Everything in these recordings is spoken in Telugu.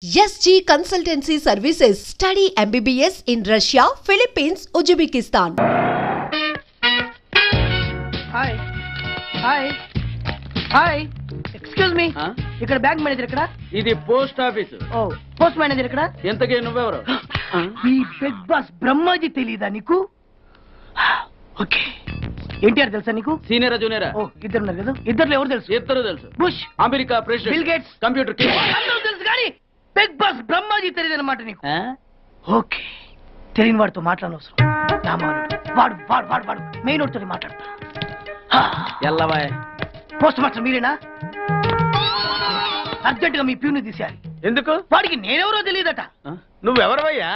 SG Consultancy Services. Study MBBS in Russia, Philippines, Uzbekistan. Hi hi hi excuse me ఇక్కడ బ్యాంక్ మేనేజర్ ఇక్కడ ఇది పోస్ట్ ఆఫీస్. ఓ పోస్ట్ మేనేజర్ ఇక్కడ ఎంతకీ నువ్వెవరు? ఈ బిగ్ బాస్ బ్రహ్మాజీ తెలీదా నీకు? ఓకే ఎన్టీఆర్ తెలుసా నీకు? సీనియరా జూనియరా? ఓ ఇద్దరు ఉన్నారు కదా, ఇద్దరు ఎవరు తెలుసు? ఇద్దరు తెలుసు. Bush, America president, bill gates, computer king. అందరూ తెలుసు కానీ బిగ్ బాస్ బ్రహ్మాజీ తెలియదు అనమాట నీకు. ఓకే తెలియని వాడితో మాట్లాడనవసరం. వాడు వాడు వాడు వాడు మెయిన్ వాడితో మాట్లాడతా. ఎల్లవాయ్ పోస్ట్ మాస్టర్ మీరేనా? అర్జెంట్ గా మీ ప్యూని తీసేయాలి. ఎందుకు? వాడికి నేనెవరో తెలియదట. నువ్వెవరవయ్యా?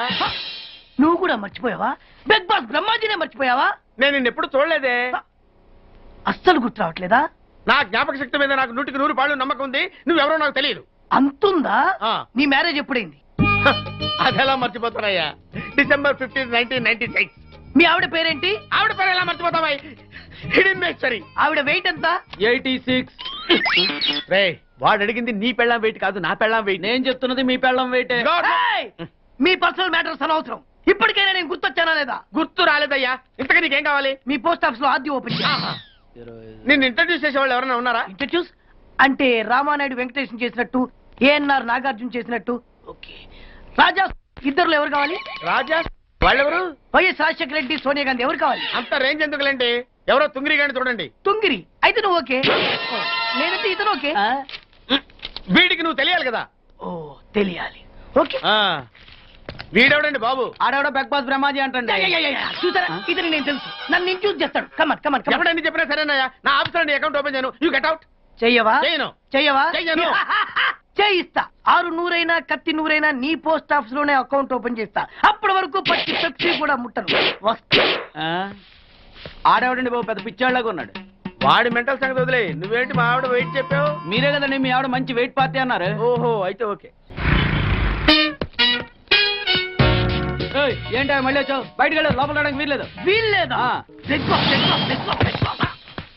నువ్వు కూడా మర్చిపోయావా? బిగ్ బాస్ బ్రహ్మాజీనే మర్చిపోయావా? నేను నిన్నెప్పుడు చూడలేదే. అస్సలు గుర్తు రావట్లేదా? నా జ్ఞాపక శక్తి మీద నాకు 100% నమ్మకం ఉంది. నువ్వెవరో నాకు తెలియదు. అంతుందా? నీ మ్యారేజ్ ఎప్పుడైంది? అదెలా మర్చిపోతానయ్యా? December 15, 1996. మీ ఆవిడ పేరేంటి? ఆవిడ పేరు ఎలా మర్చిపోతావా? హిడెన్మేశ్వరి. ఆవిడ వెయిట్ ఎంత? 86. రే వాడు అడిగింది నీ పెళ్ళాం వెయిట్ కాదు, నా పెళ్ళాం వెయిట్. నేను చెప్తున్నది మీ పెళ్ళాం వెయిట్. మీ పర్సనల్ మ్యాటర్స్ అనవసరం. ఇప్పటికైనా నేను గుర్తొచ్చానా లేదా? గుర్తు రాలేదయ్యా. ఇంతగా నీకేం కావాలి? మీ పోస్ట్ ఆఫీస్ లో ఆద్యం ఓపెన్ చేయాలి. నిన్ను ఇంట్రడ్యూస్ చేసే వాళ్ళు ఎవరైనా ఉన్నారా? ఇంట్రడ్యూస్ అంటే రామానాయుడు వెంకటేశం చేసినట్టు, ఏఎన్ఆర్ నాగార్జున చేసినట్టు. ఓకే రాజా ఇద్దరులో ఎవరు కావాలి? రాజా వాళ్ళెవరు? వైఎస్ రాజశేఖర రెడ్డి, సోనియా గాంధీ ఎవరు కావాలి? అంత రేంజ్ ఎందుకులేండి, ఎవరో తుంగిరి గాని చూడండి. తుంగిరి అయితే నువ్వు ఓకే, నేనైతే ఇతను ఓకే. వీడికి నువ్వు తెలియాలి కదా. ఓ తెలియాలి. ఓకే వీడెవడండి బాబు? ఆడవిడ బిగ్ బాస్ బ్రహ్మాజీ అంటే చూసారా, ఇతని నేను తెలుసు. నన్ను ఇంట్రడ్యూస్ చేస్తాడు. Come on come on come on. ఎప్పుడైనా చెప్పినా సరేనయ్యా. నా ఆఫీస్ లో అకౌంట్ ఓపెన్ చేయను. You get out. చెయ్యవా? చేయను. చెయ్యవా? చెయ్యను. చేయిస్తా. 6 నూరైనా కత్తి నూరైనా నీ పోస్ట్ ఆఫీస్ లోనే అకౌంట్ ఓపెన్ చేస్తా. అప్పటి వరకు పచ్చి పెప్సీ కూడా ముట్టను. ఆడేవాడండి బాబు, పెద్ద పిచ్చాళ్ళగా ఉన్నాడు. వాడి మెంటల్ సంగతి వదిలే. నువ్వేంటి మా ఆవిడ వెయిట్ చెప్పావు? మీరే కదండి మీ ఆవిడ మంచి వెయిట్ పార్టీ అన్నారు. ఓహో అయితే ఓకే. ఏంటో మళ్ళీ వచ్చావు? బయటకు వెళ్ళదు, లోపల రావడానికి వీల్లేదు. వీల్లేదా?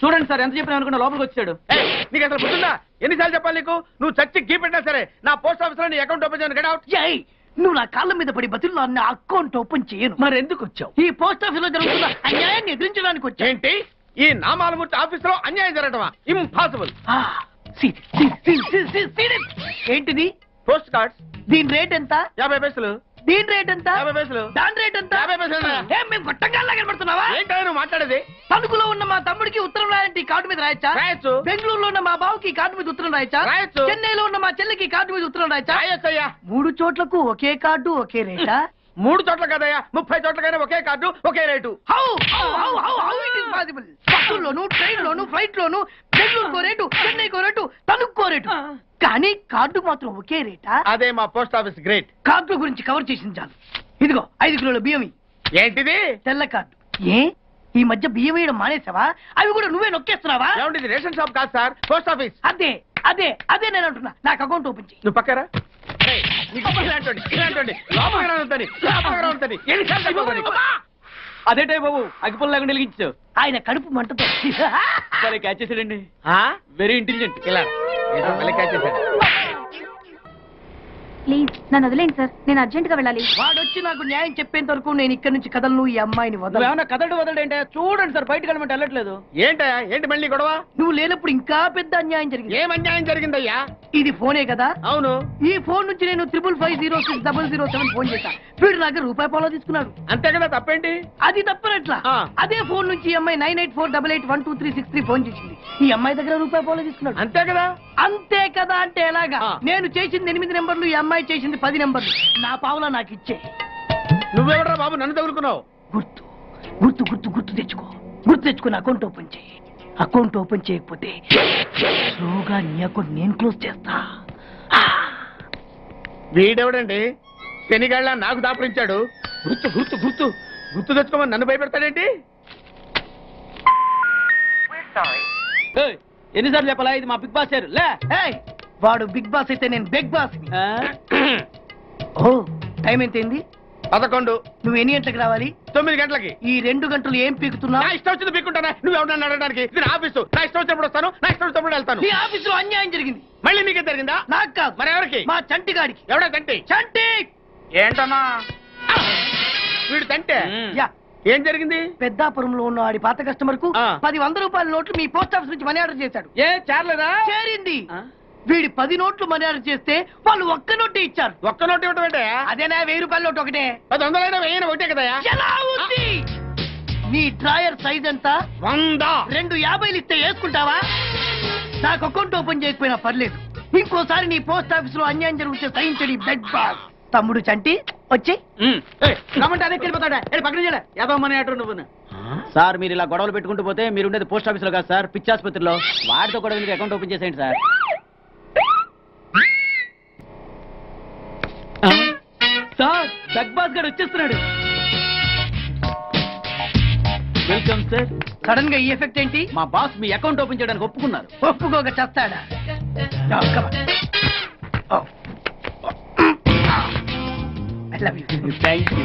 చూడండి సార్, ఎంత చెప్పినా అనుకున్నా లోపలికి వచ్చాడు. నీకు అసలు గుర్తుందా? ఎన్నిసార్లు చెప్పాలి నీకు? నువ్వు చచ్చి గీ పెట్టినా సరే నా పోస్ట్ ఆఫీస్ లో నీ అకౌంట్ ఓపెన్ చేయను. Get out. నువ్వు నా కాళ్ళ మీద పడి బతుల్లో అన్న అకౌంట్ ఓపెన్ చేయను. మరి ఎందుకు వచ్చావు? ఈ పోస్ట్ ఆఫీస్ లో జరుగుతున్న అన్యాయాన్ని ఎదిరించడానికి వచ్చా. ఏంటి ఈ నామాలమూర్తి ఆఫీస్ లో అన్యాయం జరగటమా? ఇంపాసిబుల్. ఏంటిది? Post cards. దీని రేట్ ఎంత? 50 పైసలు. దీని రేట్ ఎంత? 50 పైసలు. దాని రేట్ ఎంత? 50 పైసలు. మేము గొట్టంగా కనబడుతున్నావా? ఏంటో నువ్వు మాట్లాడేది? తణుకులో ఉన్న మా తమ్ముడికి ఉత్తరం రాయంటే ఈ కార్డు మీద రాయచ్చా? రాయొచ్చు. బెంగళూరులో ఉన్న మా బావుకి ఈ కార్డు మీద ఉత్తరం రాయచ్చా? రాయొచ్చు. చెన్నైలో ఉన్న మా చెల్లికి కార్డు మీద ఉత్తరం రాయచ్చా? రాయొచ్చయ్యా. 3 చోట్లకు ఒకే కార్డు ఒకే రేటా? 3 చోట్ల కదయ్యా, 30 చోట్లకైనా ఒకే కార్డు ఒకే రేటు. బస్సుల్లోను, ట్రైన్ లోను, ఫ్లైట్ లోను బెంగళూరుకో రేటు, చెన్నైకో రేటు, తణుక్కో రేటు, కానీ కార్డు మాత్రం ఒకే రేటా? అదే మా పోస్ట్ ఆఫీస్ గ్రేట్. కార్డు గురించి కవర్ చేసింది చాలు. ఇదిగో 5 కిలోల బియ్యం. ఏంటిది? తెల్ల కార్డు. ఏ ఈ మధ్య బియ్యం వేయడం మానేసావా? అవి కూడా నువ్వే నొక్కేస్తున్నావా? ఏమంటే రేషన్ షాప్ కాదు సార్, పోస్ట్ ఆఫీస్. అదే అదే అదే నేను అంటున్నా. నాకు అకౌంట్ ఓపెన్ చేయి. నువ్వు పక్కరా. అదేటే బాబు అగ్గిపుల్ల లేకుండా వెలిగించావు. ఆయన కడుపు మంటతో క్యాచ్ చేసాడండి. Very intelligent. ఇలా క్యాచ్ చేశాడు. ప్లీజ్ నన్ను వదిలేండి సార్, నేను అర్జెంట్ గా వెళ్ళాలి. వాడొచ్చి నాకు న్యాయం చెప్పేంత వరకు నేను ఇక్కడ నుంచి కదలను. ఈ అమ్మాయిని వదలు. ఏమన్నా కదలడు ఏంటే? చూడండి సార్, బయటకు వెళ్ళమంటే వెళ్ళట్లేదు. ఏంటా ఏంటి మళ్ళీ గొడవ? నువ్వు లేనప్పుడు ఇంకా పెద్ద అన్యాయం జరిగింది. ఏం అన్యాయం జరిగిందయ్యా? ఇది ఫోనే కదా? అవును. ఈ ఫోన్ నుంచి నేను 555060007 ఫోన్ చేశా. వీడు నాకు ₹1 తీసుకున్నాడు. అంతే కదా, తప్పేంటి? అది తప్పనట్లా. అదే ఫోన్ నుంచి ఈ అమ్మాయి 984888123363 ఫోన్ చేసింది. ఈ అమ్మాయి దగ్గర ₹1 తీసుకున్నాడు. అంతే కదా? అంతే కదా అంటే ఎలాగా? నేను చేసింది 8 నెంబర్లు, ఈ అమ్మాయి చేసింది 10 నెంబర్లు. నా పావులా నాకు ఇచ్చే. నువ్వెవడరా బాబు నన్ను తగులుకున్నావు? గుర్తు గుర్తు గుర్తు గుర్తు తెచ్చుకో. గుర్తు తెచ్చుకుని అకౌంట్ ఓపెన్ చేయి. అకౌంట్ ఓపెన్ చేయకపోతే స్లోగా నీ అకౌంట్ నేను క్లోజ్ చేస్తా. వీడెవడండి శనిగాళ్ళ నాకు దాపరించాడు? గుర్తు గుర్తు గుర్తు గుర్తు తెచ్చుకోమని నన్ను భయపెడతాడేంటి? ఎన్నిసార్లు చెప్పాలా? ఇది మా బిగ్ బాస్ సార్. లే వాడు బిగ్ బాస్ అయితే నేను బిగ్ బాస్. ఓ టైం ఎంతైంది? 11. నువ్వు ఎన్ని గంటలకు రావాలి? 9 గంటలకి. ఈ 2 గంటలు ఏం పీకుతున్నా? నా ఇష్టం వచ్చింది పీక్కుంటానా? నువ్వు ఎవరన్నా అడగడానికి? ఇది నా ఆఫీసు. నా ఇష్టం వచ్చినప్పుడు వస్తాను, నా ఇష్టం వచ్చినప్పుడు వెళ్తాను. నీ ఆఫీసులో అన్యాయం జరిగింది. మళ్ళీ మీకే జరిగిందా? నాకు కాదు. మరి ఎవరికి? మా చంటి గాడికి. ఎవడా తంటి? చంటి ఏంటన్నా వీడు తంటే? యా. ఏం జరిగింది? పెద్దాపురంలో ఉన్న వాడి పాత కస్టమర్ కు 10 100 రూపాయల నోట్లు మీ పోస్ట్ ఆఫీస్ నుంచి మనీ ఆర్డర్ చేశాడు. ఏ చేరలేదా? చేరింది. వీడి 10 నోట్లు మనీ ఆర్డర్ చేస్తే వాళ్ళు ఒక్క నోటు ఇచ్చారు. ఒక్క నోటు ఇవ్వటం ఏంటే? అదేనా 1000 రూపాయల నోటు ఒకటే. 10 100 ఒకటే కదా? ఎలా ఉంది? నీ డ్రాయర్ సైజ్ ఎంత? 100. 2 50లు ఇస్తే వేసుకుంటావా? నాకు అకౌంట్ ఓపెన్ చేయకపోయినా పర్లేదు. ఇంకోసారి నీ పోస్ట్ ఆఫీస్ లో అన్యాయం జరిగితే సహించడి బెడ్ బాస్. తమ్ముడు చంటి వచ్చి రమ్మంటే అదే వెళ్ళిపోతాడా? పక్కన చేయలే యాదవమని అటు నువ్వు. సార్ మీరు ఇలా గొడవలు పెట్టుకుంటూ పోతే మీరు ఉండేది పోస్ట్ ఆఫీస్ లో కాదు సార్, పిచ్చి ఆసుపత్రిలో. వాడితో కూడా మీకు అకౌంట్ ఓపెన్ చేసేయండి సార్. సార్ జగ్బాస్ గారు వచ్చేస్తున్నాడు. Welcome sir. సడన్ గా ఈ ఎఫెక్ట్ ఏంటి? మా బాస్ మీ అకౌంట్ ఓపెన్ చేయడానికి ఒప్పుకున్నారు. ఒప్పుకోక చస్తాడా? I love you. Thank you.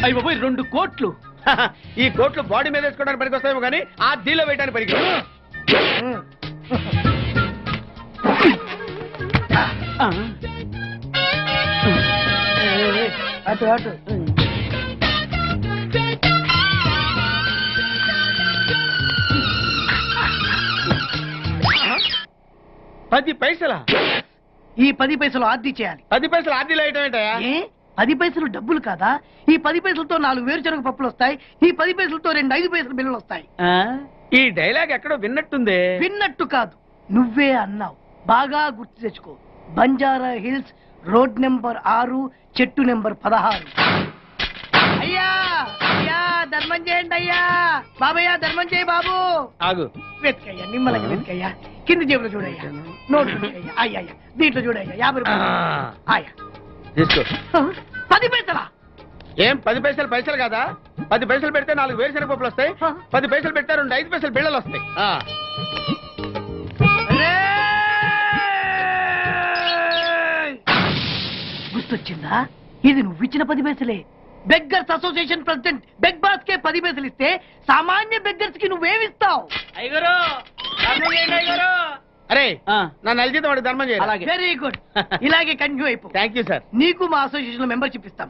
అయ్యి బాబోయ్ 2 కోట్లు. ఈ కోట్లు బాడీ మీద వేసుకోవడానికి పనికి వస్తాయేమో కానీ ఆ దీలో వేయడానికి పనికి. అటు అటు. పది పైసలా? ఈ 10 పైసలు ఆర్డీ చేయాలి. 10 పైసలు ఆర్డీలో వేయటం ఏంటయా? ఏ 10 పైసలు డబ్బులు కాదా? ఈ 10 పైసలతో 4 వేరుశనగ పప్పులు వస్తాయి. ఈ 10 పైసలతో 2 5 పైసల బిల్లులు వస్తాయి. ఈ డైలాగ్ ఎక్కడో విన్నట్టుంది. విన్నట్టు కాదు, నువ్వే అన్నావు. బాగా గుర్తు తెచ్చుకో. బంజారా హిల్స్, రోడ్ నెంబర్ 6, చెట్టు నెంబర్ 16. అయ్యా అయ్యా ధర్మం చేయండి అయ్యా. బాబయ్యా ధర్మం చేయి బాబు. ఆగు. వెతికయ్యా, నిమ్మలకి వెతికయ్యా. కింది జేబులో చూడయ్యా. నోట్లు చూడయ్యా. అయ్యా దీంట్లో చూడయ్యా. 50 రూపాయలు. అయ్యా తీసుకో. 10 పైసలా? ఏం 10 పైసలు పైసలు కాదా? 10 పైసలు పెడితే 4 వేరుశనగ పప్పులు వస్తాయి. 10 పైసలు పెడితే 2 5 పైసలు బిళ్ళలు వస్తాయి. గుర్తొచ్చిందా? ఇది నువ్వు ఇచ్చిన 10 పైసలే. Beggars association president beg boss కే 10 పైసలు ఇస్తే సామాన్య బెగ్గర్స్ కి నువ్వేమిస్తావు? అరే నా నెల జీతం వాడికి ధర్మం చేయాలి. Very good. ఇలాగే కంటిన్యూ అయిపో. Thank you sir. నీకు మా అసోసియేషన్ లో మెంబర్షిప్ ఇస్తాం.